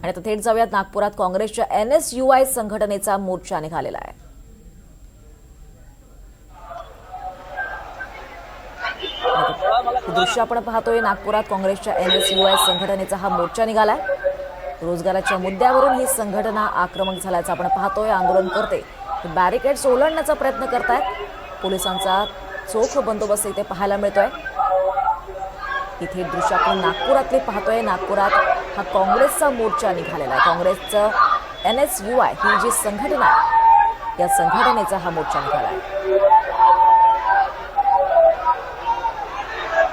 आणि आता थेट जाऊयात नागपुरात काँग्रेसच्या NSUI संघटनेचा मोर्चा निघालेला आहे। दृश्य आपण पाहतोय, नागपुरात काँग्रेसच्या NSUI संघटनेचा हा मोर्चा निघालाय। रोजगाराच्या मुद्द्यावरून ही संघटना आक्रमक झाल्याचं आपण पाहतोय। आंदोलनकर्ते बॅरिकेड्स ओलांडण्याचा प्रयत्न करतायत। पोलिसांचा चोख बंदोबस्त इथे पाहायला मिळतोय। इथे दृश्य आपण नागपुरातले पाहतोय। नागपुरात हा काँग्रेसचा मोर्चा निघालेला आहे। काँग्रेसचं NSUI ही जी संघटना आहे, या संघटनेचा हा मोर्चा निघाला आहे।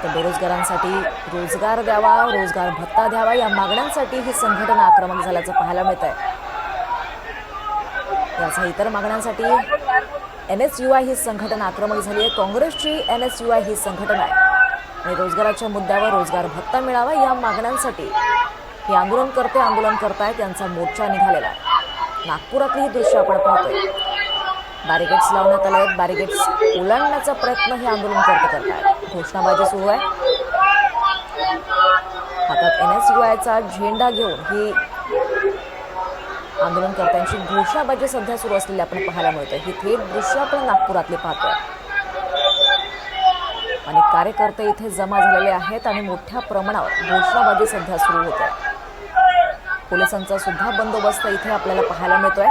तर बेरोजगारांसाठी रोजगार द्यावा, रोजगार भत्ता द्यावा, या मागण्यांसाठी ही संघटना आक्रमक झाल्याचं पाहायला मिळतंय। यासह इतर मागण्यांसाठी NSUI ही संघटना आक्रमक झाली आहे। काँग्रेसची NSUI ही संघटना आहे आणि रोजगाराच्या मुद्द्यावर रोजगार भत्ता मिळावा या मागण्यांसाठी हे आंदोलनकर्ते आंदोलन करतायत। त्यांचा मोर्चा निघालेला आहे। नागपुरातली ही दृश्य आपण पाहतोय। बॅरिकेड्स लावण्यात आले आहेत। बॅरिकेड्स ओलांडण्याचा प्रयत्न हे आंदोलनकर्ते करतायत। घोषणाबाजी सुरू आहे। हातात NSUIचा झेंडा घेऊन ही आंदोलनकर्त्यांची घोषणाबाजी सध्या सुरू असलेली आपण पाहायला मिळतोय। ही थेट दृश्य आपण नागपुरातले पाहतोय। अनेक कार्यकर्ते इथे जमा झालेले आहेत आणि मोठ्या प्रमाणावर घोषणाबाजी सध्या सुरू होत आहे। पोलिसांचा सुद्धा बंदोबस्त इथे आपल्याला पाहायला मिळतोय।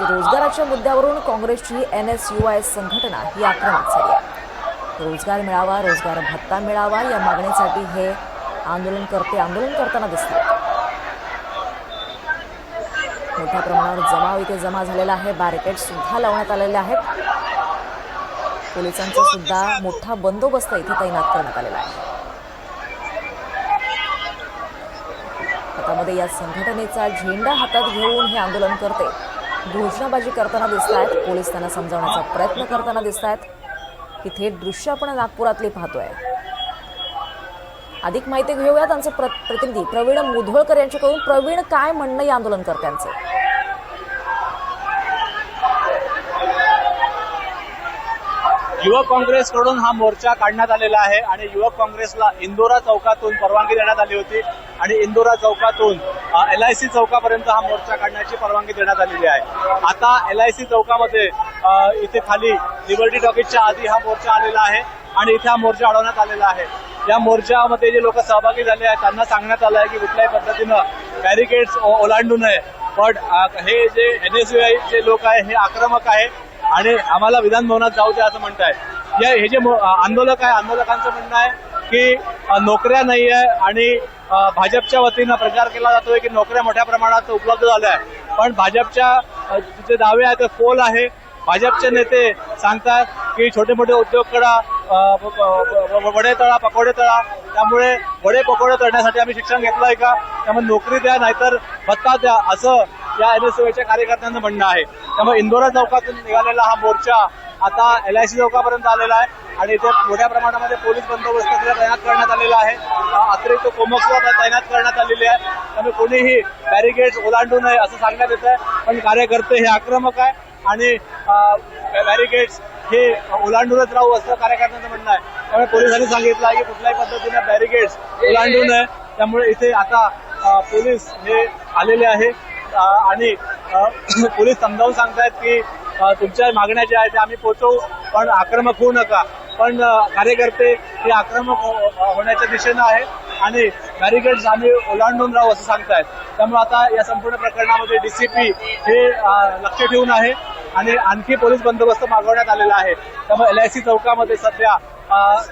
रोजगाराच्या मुद्द्यावरून काँग्रेसची NSUI संघटना ही आक्रमक झाली आहे। रोजगार मिळावा, रोजगार भत्ता मिळावा या मागणीसाठी हे आंदोलनकर्ते आंदोलन करताना दिसतात। मोठ्या प्रमाणावर जमाव इथे जमा झालेला आहे। बॅरिकेड सुद्धा लावण्यात आलेले आहेत। पोलिसांचा सुद्धा मोठा बंदोबस्त इथे तैनात करण्यात आलेला आहे। हातामध्ये या संघटनेचा झेंडा हातात घेऊन हे आंदोलनकर्ते घोषणाबाजी करताना दिसतात। पोलीस त्यांना समजावण्याचा प्रयत्न करताना दिसतात। ही थेट दृश्य आपण नागपुरातली पाहतोय। अधिक माहिती घेऊया त्यांचे प्रतिनिधी प्रवीण मुधोळकर यांच्याकडून। प्रवीण, काय म्हणणं या आंदोलनकर्त्यांचं? युवक काँग्रेसकडून हा मोर्चा काढण्यात आलेला आहे आणि युवक काँग्रेसला इंदोरा चौकातून परवानगी देण्यात आली होती आणि इंदोरा चौकातून LIC चौकापर्यंत हा मोर्चा काढण्याची परवानगी देण्यात आलेली आहे। आता LIC चौकामध्ये इथे खाली लिबर्टी टॉकीजच्या आधी हा मोर्चा आलेला आहे आणि इथे हा मोर्चा अडवण्यात आलेला आहे। या मोर्चामध्ये जे लोक सहभागी झाले आहेत त्यांना सांगण्यात आलं आहे की कुठल्याही पद्धतीनं बॅरिकेड्स ओलांडू नये, पण हे जे NSUI चे लोक आहे हे आक्रमक आहे आणि आम्हाला विधान भवनात जाऊ द्या असं म्हणतायत। हे जे आंदोलक आहे, आंदोलकांचं म्हणणं आहे की नोकऱ्या नाही आहे आणि भाजपच्या वतीनं प्रचार केला जातोय की नोकऱ्या मोठ्या प्रमाणात उपलब्ध झाल्या आहे, पण भाजपच्या जे दावे आहेत ते फोल आहे। भाजपचे नेते सांगतात की छोटे मोठे उद्योग करा, वडे तळा, पकोडे तळा, त्यामुळे वडे पकोडे तळण्यासाठी आम्ही शिक्षण घेतलं आहे का, त्यामुळे नोकरी द्या नाहीतर भत्ता द्या, असं या NSUIच्या कार्यकर्त्यांचं म्हणणं आहे। त्यामुळे इंदोरा चौकातून निघालेला हा मोर्चा आता LIC चौकापर्यंत आलेला आहे आणि इथे मोठ्या प्रमाणामध्ये पोलीस बंदोबस्त तैनात करण्यात आलेला आहे। अतिरिक्त कोमक तैनात करण्यात आलेली आहे। त्यामुळे कोणीही बॅरिकेड्स ओलांडू नये असं सांगण्यात येत आहे, पण कार्यकर्ते हे आक्रमक आहे आणि बॅरिकेड्स हे ओलांडूनच राहू असं कार्यकर्त्यांचं म्हणणं आहे। त्यामुळे पोलिसांनी सांगितलं आहे की कुठल्याही पद्धतीने बॅरिकेड्स ओलांडू नये। त्यामुळे इथे आता पोलीस हे आलेले आहे आणि पोलीस समजावून सांगतायत की तुमच्या मागण्या ज्या आहेत त्या आम्ही पोहोचवू, पण आक्रमक होऊ नका। पण कार्यकर्ते हे आक्रमक होण्याच्या दिशेनं आहे आणि बॅरिकेड्स आम्ही ओलांडून राहू असं सांगतायत। त्यामुळे आता या संपूर्ण प्रकरणामध्ये DCP हे लक्ष ठेवून आहे आणि आणखी पोलीस बंदोबस्त मागवण्यात आलेला आहे। त्यामुळे LIC चौकामध्ये सध्या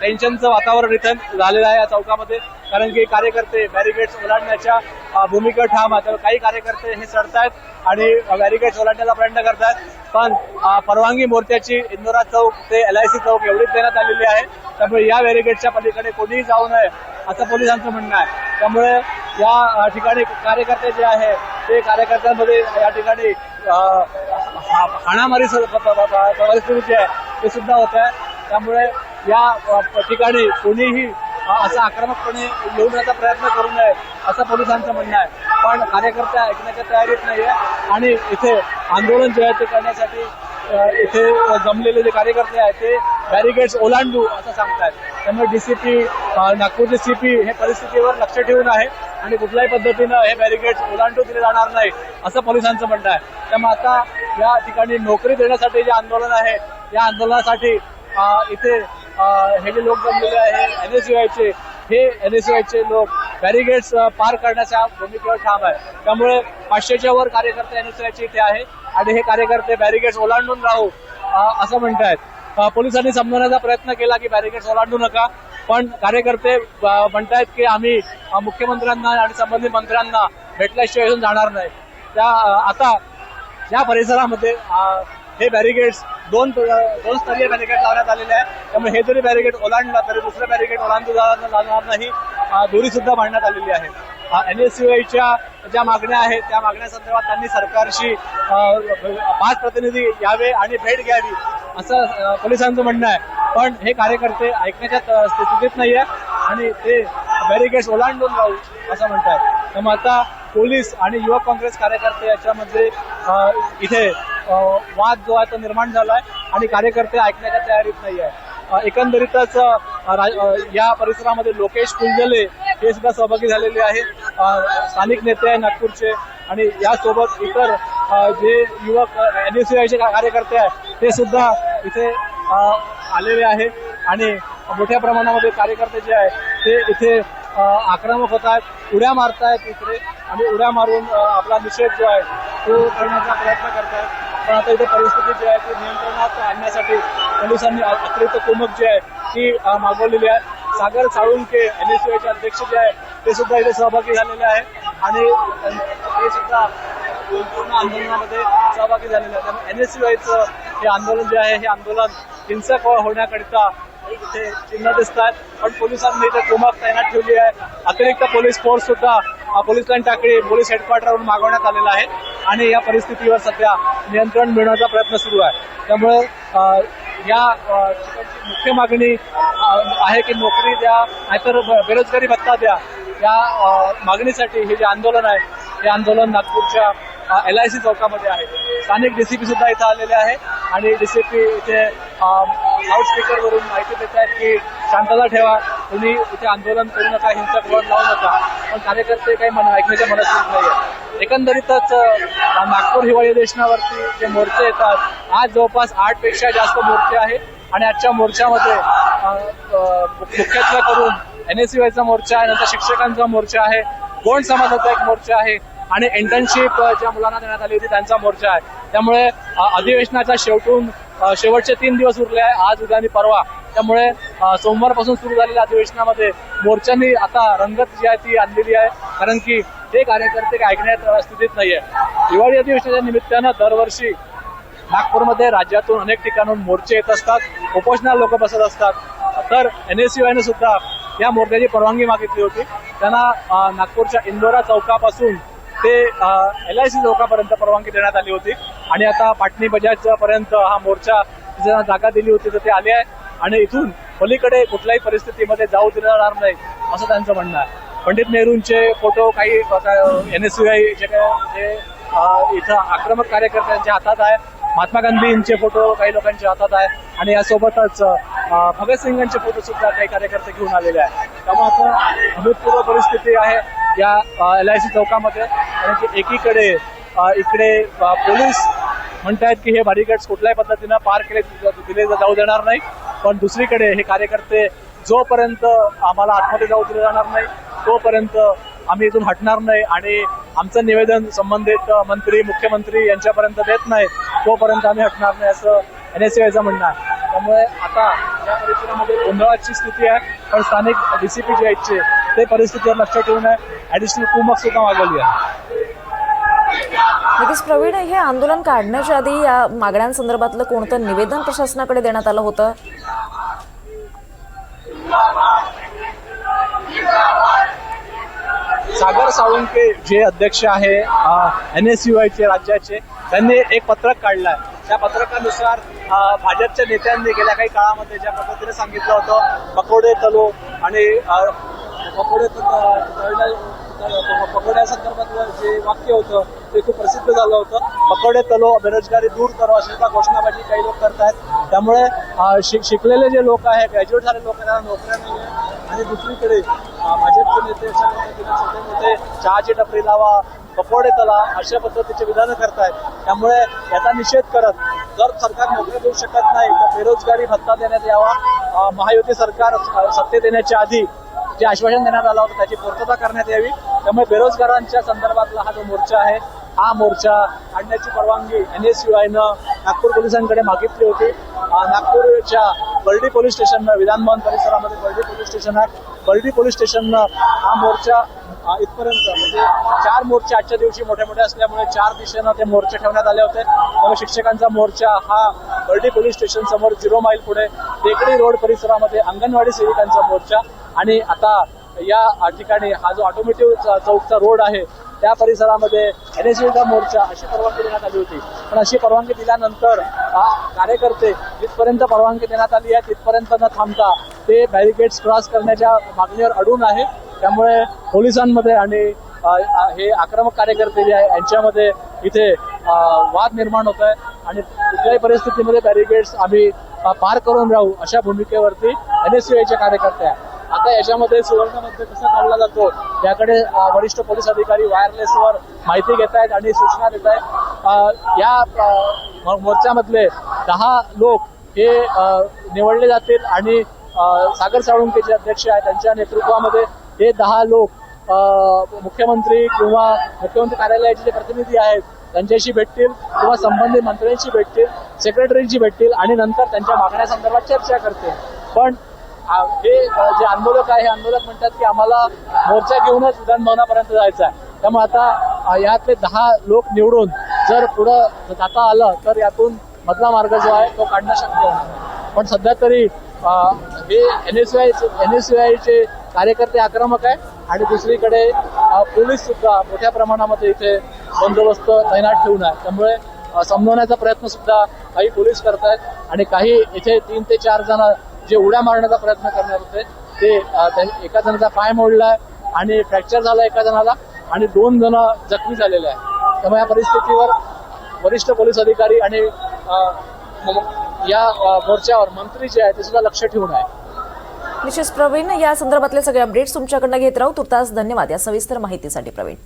टेन्शनचं वातावरण इथे झालेलं आहे या चौकामध्ये, कारण की कार्यकर्ते बॅरिकेड्स ओलांडण्याच्या भूमिका ठाम आहेत। काही कार्यकर्ते हे चढतायत आणि बॅरिकेड्स ओलांडण्याचा प्रयत्न करतायत, पण परवानगी मोर्चाची इंदोरा चौक ते LIC चौक एवढीच देण्यात आलेली आहे। त्यामुळे या बॅरिकेडच्या पलीकडे कोणीही जाऊ नये असं पोलिसांचं म्हणणं आहे। त्यामुळे या ठिकाणी कार्यकर्ते जे आहे ते कार्यकर्त्यांमध्ये या ठिकाणी हाणामारी परिस्थिती जी आहे ते सुद्धा होत आहे। त्यामुळे या ठिकाणी कोणीही असं आक्रमकपणे येऊन प्रयत्न करू नये असं पोलिसांचं म्हणणं आहे, पण कार्यकर्ते ऐकण्याच्या तयारीत नाहीये आणि इथे आंदोलन जे आहे ते करण्यासाठी इथे जमलेले जे कार्यकर्ते आहेत ते बॅरिकेड्स ओलांडू असं सांगतायत। त्यामुळे DCP नागपूरचे सीपी हे परिस्थितीवर लक्ष ठेवून आहे आणि कुठल्याही पद्धतीनं हे बॅरिकेड्स ओलांडून दिले जाणार नाही असं पोलिसांचं म्हणणं आहे. त्यामुळे आता या ठिकाणी नोकरी देण्यासाठी जे आंदोलन आहे या आंदोलनासाठी इथे हे जे लोक जमलेले आहे NSUIचे हे NSUIचे लोक बॅरिकेड्स पार करण्याच्या भूमिकेवर ठाम आहे. त्यामुळे 500च्या वर कार्यकर्ते NSUIचे इथे आहे आणि हे कार्यकर्ते बॅरिकेड्स ओलांडून राहू असं म्हणतायत. पोलिसांनी समजवण्याचा प्रयत्न केला की बॅरिकेड्स ओलांडू नका, पण कार्यकर्ते म्हणतायत की आम्ही मुख्यमंत्र्यांना आणि संबंधित मंत्र्यांना भेटल्याशिवाय इथून जाणार नाही. त्या आता या परिसरामध्ये हे बॅरिकेड्स दोन स्तरीय बॅरिकेड लावण्यात आलेले आहे. त्यामुळे हे जरी बॅरिकेड ओलांडला तरी दुसरं बॅरिकेड ओलांडू जाणार नाही. दोरी सुद्धा बांधण्यात आलेली आहे. NSUIच्या ज्या मागण्या आहेत त्या मागण्यासंदर्भात त्यांनी सरकारशी 5 प्रतिनिधी यावे आणि भेट घ्यावी असं पोलिसांचं म्हणणं आहे. पण हे कार्यकर्ते ऐकण्याच्या स्थितीत नाही आहे आणि ते बॅरिकेड्स ओलांडून राहू असं म्हणतात. त्यामुळे आता पोलीस आणि युवक काँग्रेस कार्यकर्ते याच्यामध्ये इथे वाद जो आहे तो निर्माण झाला आहे आणि कार्यकर्ते ऐकण्याच्या तयारीत नाही आहे. एकंदरीतच या परिसरामध्ये लोकेश फुलझले हे सुद्धा सहभागी झालेले आहे. स्थानिक नेते आहे नागपूरचे आणि यासोबत इतर जे युवक NSUIचे कार्यकर्ते आहेत ते सुद्धा इथे आलेले आहे आणि मोठ्या प्रमाणामध्ये कार्यकर्ते जे आहेत ते इथे आक्रमक होत आहेत, उड्या मारतायत इकडे आणि उड्या मारून आपला निषेध जो आहे तो करण्याचा प्रयत्न करतायत. पण आता इथे परिस्थिती जी आहे ती नियंत्रणात आणण्यासाठी पोलिसांनी अतिरिक्त कुमक जी आहे ती मागवलेली आहे. सागर साळुंके NSUIचे अध्यक्ष जे आहे ते सुद्धा इथे सहभागी झालेले आहे आणि ते सुद्धा संपूर्ण आंदोलनामध्ये सहभागी झालेले आहे. त्यामुळे NSUIचं हे आंदोलन जे आहे हे आंदोलन हिंसक होण्याकरिता इथे चिन्ह दिसत आहेत. पण पोलिसांनी इथे कुमक तैनात ठेवली आहे. अतिरिक्त पोलीस फोर्स सुद्धा पोलीस लाईन टाकळी पोलीस हेडक्वार्टरवरून मागवण्यात आलेला आहे आणि या परिस्थितीवर सध्या नियंत्रण मिळवण्याचा प्रयत्न सुरू आहे. त्यामुळे या ठिकाणची मुख्य मागणी आहे की नोकरी द्या नाहीतर बेरोजगारी भत्ता द्या. या मागणीसाठी हे जे आंदोलन आहे हे आंदोलन नागपूरच्या LIC चौकामध्ये आहे. स्थानिक DCP सुद्धा इथे आलेले आहे आणि DCP इथे लाऊडस्पीकरवरून माहिती देत आहेत की शांतता ठेवा, तुम्ही इथे आंदोलन करू नका, हिंसक वळण लावू नका. पण कार्यकर्ते काही ऐकण्याच्या मनस्थितीत नाही आहे. एकंदरीतच नागपूर हिवाळी अधिवेशनावरती जे मोर्चे येतात आज जवळपास 8 पेक्षा जास्त मोर्चे आहे आणि आजच्या मोर्चामध्ये मुख्यत्वे करून NSUIचा मोर्चा आहे, नंतर शिक्षकांचा मोर्चा आहे, गोंड समाजाचा एक मोर्चा आहे आणि इंटर्नशिप ज्या मुलांना देण्यात आली होती त्यांचा मोर्चा आहे. त्यामुळे अधिवेशनाचा शेवटचे 3 दिवस उरले आहे, आज उद्या आणि परवा. त्यामुळे सोमवारपासून सुरू झालेल्या अधिवेशनामध्ये मोर्चांनी आता रंगत जी आहे ती आणलेली आहे, कारण की ते कार्यकर्ते ऐकण्यात स्थितीत नाहीये. हिवाळी अधिवेशनाच्या निमित्तानं दरवर्षी नागपूरमध्ये राज्यातून अनेक ठिकाणून मोर्चे येत असतात, उपोषणाला लोक बसत असतात. तर NSUIने सुद्धा या मोर्चाची परवानगी मागितली होती. त्यांना नागपूरच्या इंदोरा चौकापासून ते LIC चौकापर्यंत परवानगी देण्यात आली होती आणि आता पाटणी बजाज पर्यंत हा मोर्चा ज्यांना जागा दिली होती तर ते आले आहे आणि इथून पलीकडे कुठल्याही परिस्थितीमध्ये जाऊ दिलं जाणार नाही असं त्यांचं म्हणणं आहे. पंडित नेहरूंचे फोटो काही NSUI जे इथं आक्रमक कार्यकर्त्यांच्या हातात आहे, महात्मा गांधींचे फोटो काही लोकांच्या हातात आहे आणि यासोबतच भगतसिंगांचे फोटो सुद्धा काही कार्यकर्ते घेऊन आलेले आहेत. त्यामुळे आता अभूतपूर्व परिस्थिती आहे या LIC चौकामध्ये, कारण की एकीकडे इकडे पोलीस म्हणतायत की हे बॅरिकेड्स कुठल्याही पद्धतीनं पार दिले जाऊ देणार नाही, पण दुसरीकडे हे कार्यकर्ते जोपर्यंत आम्हाला आतमध्ये जाऊ दिले जाणार नाही तोपर्यंत आम्ही इथून हटणार नाही आणि आमचं निवेदन संबंधित मंत्री मुख्यमंत्री यांच्यापर्यंत देत नाही तोपर्यंत आम्ही हटणार नाही असं NSUIचं म्हणणं आहे. त्यामुळे आता या परिसरामध्ये गोंधळाची स्थिती आहे, पण स्थानिक DCP जे आहेत ते परिस्थितीवर लक्ष ठेवून ऍडिशनल कुमक सुद्धा मागवली आहे. नक्कीच प्रवीण, हे आंदोलन काढण्याच्या आधी या मागण्यांसंदर्भातलं कोणतं निवेदन प्रशासनाकडे देण्यात आलं होतं? सागर साळुंके जे अध्यक्ष आहे NSUIचे राज्याचे, त्यांनी एक पत्रक काढलंय. त्या पत्रकानुसार भाजपच्या नेत्यांनी गेल्या काही काळामध्ये ज्या पद्धतीने सांगितलं होतं पकोडे तलो आणि पकोड्यासंदर्भातलं जे वाक्य होतं ते खूप प्रसिद्ध झालं होतं. पकोडे तलो बेरोजगारी दूर करो अशी घोषणाबाजी काही लोक करतायत. त्यामुळे शिकलेले जे लोक आहेत, ग्रॅज्युएट झालेले लोक त्यांना नोकऱ्या नाही आणि दुसरीकडे भाजपचे नेते अशा पद्धतीने छोटे मोठे चहाची टपरी लावा, कपडे तला अशा पद्धतीचे विधानं करतायत. त्यामुळे याचा निषेध करत जर सरकार नोकरी देऊ शकत नाही तर बेरोजगारी भत्ता देण्यात यावा. महायुती सरकार सत्तेत येण्याच्या आधी जे आश्वासन देण्यात आलं होतं त्याची पूर्तता करण्यात यावी. त्यामुळे बेरोजगारांच्या संदर्भातला हा जो मोर्चा आहे हा मोर्चा काढण्याची परवानगी NSUIनं नागपूर पोलिसांकडे मागितली होती. नागपूरच्या बर्डी पोलीस स्टेशननं, विधानभवन परिसरामध्ये बर्डी पोलीस स्टेशन आहे, बर्डी पोलीस स्टेशननं हा मोर्चा इथपर्यंत म्हणजे 4 मोर्चे आजच्या दिवशी मोठे मोठे असल्यामुळे 4 दिशेनं ते मोर्चे ठेवण्यात आले होते. त्यामुळे शिक्षकांचा मोर्चा हा बर्डी पोलीस स्टेशन समोर 0 माईल पुढे टेकडी रोड परिसरामध्ये अंगणवाडी सेविकांचा मोर्चा आणि आता या ठिकाणी हा जो ऑटोमेटिव्ह चौकचा रोड आहे त्या परिसरामध्ये NSUIचा मोर्चा अशी परवानगी देण्यात आली होती. पण अशी परवानगी दिल्यानंतर कार्यकर्ते जिथपर्यंत परवानगी देण्यात आली आहे तिथपर्यंत न थांबता ते बॅरिकेड्स क्रॉस करण्याच्या मागणीवर अडून आहे. त्यामुळे पोलिसांमध्ये आणि हे आक्रमक कार्यकर्ते जे आहे यांच्यामध्ये इथे वाद निर्माण होत आहे आणि कुठल्याही परिस्थितीमध्ये बॅरिकेड्स आम्ही पार करून राहू अशा भूमिकेवरती NSUIचे कार्यकर्ते आहे. आता याच्यामध्ये सुवर्णमध्ये कसा काढला जातो याकडे वरिष्ठ पोलीस अधिकारी वायरलेसवर माहिती घेत आहेत आणि सूचना देत आहेत. या मोर्चामधले 10 लोक हे निवडले जातील आणि सागर साळुंके जे अध्यक्ष आहेत त्यांच्या नेतृत्वामध्ये हे 10 लोक मुख्यमंत्री किंवा मुख्यमंत्री कार्यालयाचे जे प्रतिनिधी आहेत त्यांच्याशी भेटतील किंवा संबंधित मंत्र्यांशी भेटतील, सेक्रेटरीशी भेटतील आणि नंतर त्यांच्या मागण्यासंदर्भात चर्चा करतील. पण हे जे आंदोलक आहे हे आंदोलक म्हणतात की आम्हाला मोर्चा घेऊनच विधानभवनापर्यंत जायचं आहे. त्यामुळे आता यातले 10 लोक निवडून जर पुढं जाता आलं तर यातून मधला मार्ग जो आहे तो काढणं शक्य होणार आहे. पण सध्या तरी हे NSUIचे कार्यकर्ते आक्रमक आहे आणि दुसरीकडे पोलीस सुद्धा मोठ्या प्रमाणामध्ये इथे बंदोबस्त तैनात ठेवून आहे. त्यामुळे समजवण्याचा प्रयत्न सुद्धा काही पोलीस करतायत आणि काही इथे 3 ते 4 जण जे उड्या मारण्याचा प्रयत्न करणार होते ते एका जणाचा पाय मोडलाय आणि फ्रॅक्चर झाला एका जणाला आणि 2 जण जखमी झालेले आहेत. त्यामुळे या परिस्थितीवर वरिष्ठ पोलीस अधिकारी आणि या मोर्चावर मंत्री जे आहे ते सुद्धा लक्ष ठेवून आहे. निश्चित प्रवीण, या संदर्भातले सगळे अपडेट्स तुमच्याकडनं घेत राहू. तुर्तास धन्यवाद या सविस्तर माहितीसाठी प्रवीण.